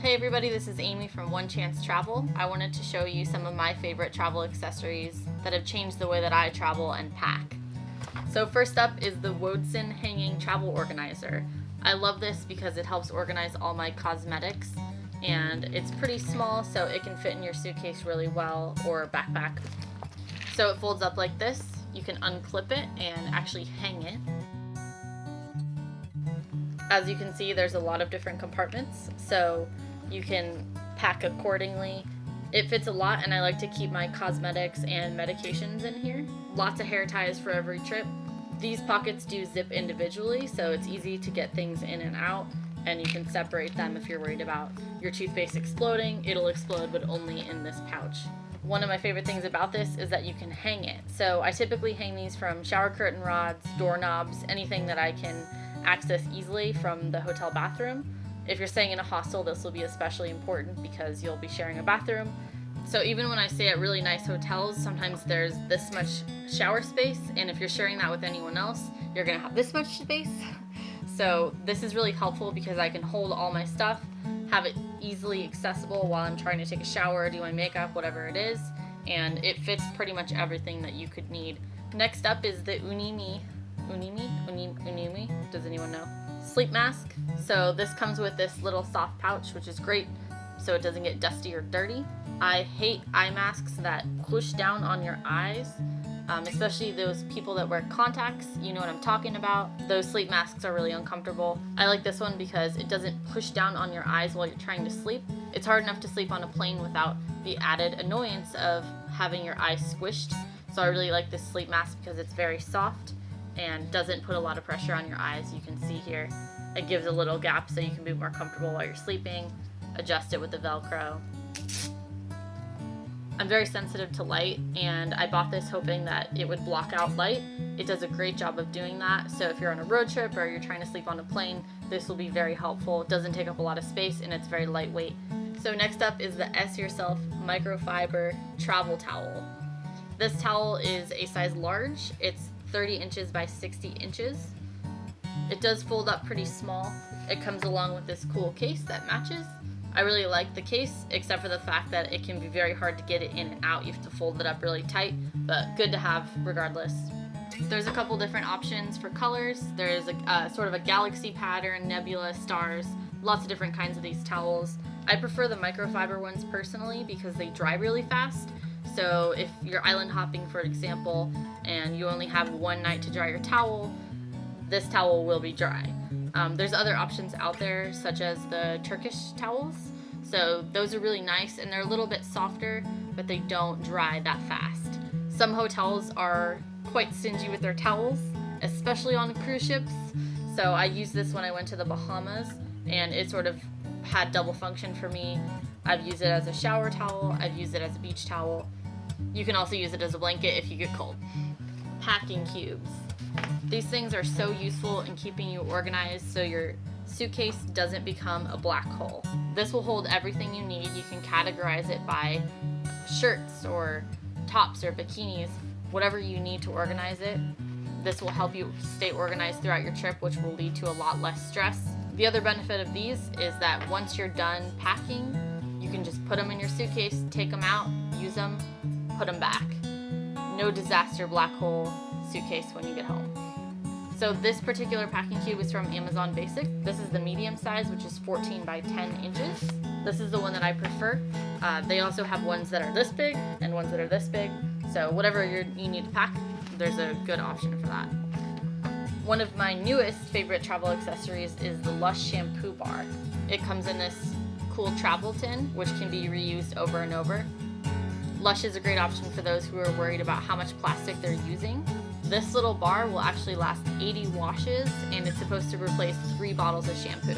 Hey everybody, this is Amy from One Chance Travel. I wanted to show you some of my favorite travel accessories that have changed the way that I travel and pack. So first up is the Woodson Hanging Travel Organizer. I love this because it helps organize all my cosmetics, and it's pretty small so it can fit in your suitcase really well or backpack. So it folds up like this. You can unclip it and actually hang it. As you can see, there's a lot of different compartments, so you can pack accordingly. It fits a lot, and I like to keep my cosmetics and medications in here. Lots of hair ties for every trip. These pockets do zip individually, so it's easy to get things in and out, and you can separate them if you're worried about your toothpaste exploding. It'll explode, but only in this pouch. One of my favorite things about this is that you can hang it. So I typically hang these from shower curtain rods, doorknobs, anything that I can access easily from the hotel bathroom. If you're staying in a hostel, this will be especially important because you'll be sharing a bathroom. So even when I stay at really nice hotels, sometimes there's this much shower space, and if you're sharing that with anyone else, you're gonna have this much space. So this is really helpful because I can hold all my stuff, have it easily accessible while I'm trying to take a shower, do my makeup, whatever it is, and it fits pretty much everything that you could need. Next up is the Aimee, does anyone know? Sleep mask. So this comes with this little soft pouch, which is great so it doesn't get dusty or dirty. I hate eye masks that push down on your eyes, especially those people that wear contacts. You know what I'm talking about. Those sleep masks are really uncomfortable. I like this one because it doesn't push down on your eyes while you're trying to sleep. It's hard enough to sleep on a plane without the added annoyance of having your eyes squished. So I really like this sleep mask because it's very soft and doesn't put a lot of pressure on your eyes. You can see here it gives a little gap so you can be more comfortable while you're sleeping. Adjust it with the Velcro. I'm very sensitive to light, and I bought this hoping that it would block out light. It does a great job of doing that, so if you're on a road trip or you're trying to sleep on a plane, this will be very helpful. It doesn't take up a lot of space, and it's very lightweight. So next up is the S Yourself Microfiber Travel Towel. This towel is a size large. It's 30 inches by 60 inches. It does fold up pretty small. It comes along with this cool case that matches. I really like the case, except for the fact that it can be very hard to get it in and out. You have to fold it up really tight, but good to have regardless. There's a couple different options for colors. There's a sort of a galaxy pattern, nebula, stars, lots of different kinds of these towels. I prefer the microfiber ones personally because they dry really fast. So if you're island hopping, for example, and you only have one night to dry your towel, this towel will be dry. There's other options out there, such as the Turkish towels. So those are really nice, and they're a little bit softer, but they don't dry that fast. Some hotels are quite stingy with their towels, especially on cruise ships. So I used this when I went to the Bahamas, and it sort of had double function for me. I've used it as a shower towel, I've used it as a beach towel. You can also use it as a blanket if you get cold. Packing cubes. These things are so useful in keeping you organized so your suitcase doesn't become a black hole. This will hold everything you need. You can categorize it by shirts or tops or bikinis, whatever you need to organize it. This will help you stay organized throughout your trip, which will lead to a lot less stress. The other benefit of these is that once you're done packing, you can just put them in your suitcase, take them out, use them, put them back. No disaster black hole suitcase when you get home. So this particular packing cube is from Amazon Basic. This is the medium size, which is 14 by 10 inches. This is the one that I prefer. They also have ones that are this big and ones that are this big. So whatever you need to pack, there's a good option for that. One of my newest favorite travel accessories is the Lush Shampoo Bar. It comes in this cool travel tin, which can be reused over and over. Lush is a great option for those who are worried about how much plastic they're using. This little bar will actually last 80 washes, and it's supposed to replace 3 bottles of shampoo.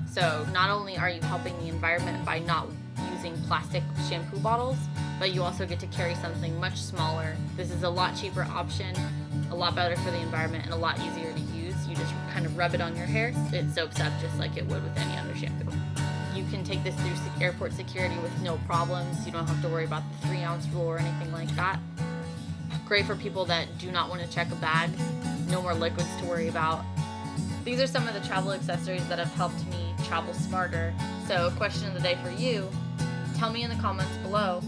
So not only are you helping the environment by not using plastic shampoo bottles, but you also get to carry something much smaller. This is a lot cheaper option, a lot better for the environment, and a lot easier to use. You just kind of rub it on your hair. It soaks up just like it would with any other shampoo. You can take this through airport security with no problems. You don't have to worry about the 3-ounce rule or anything like that. Great for people that do not want to check a bag. No more liquids to worry about. These are some of the travel accessories that have helped me travel smarter. So, question of the day for you, tell me in the comments below,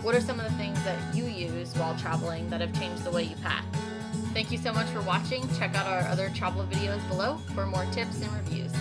what are some of the things that you use while traveling that have changed the way you pack? Thank you so much for watching. Check out our other travel videos below for more tips and reviews.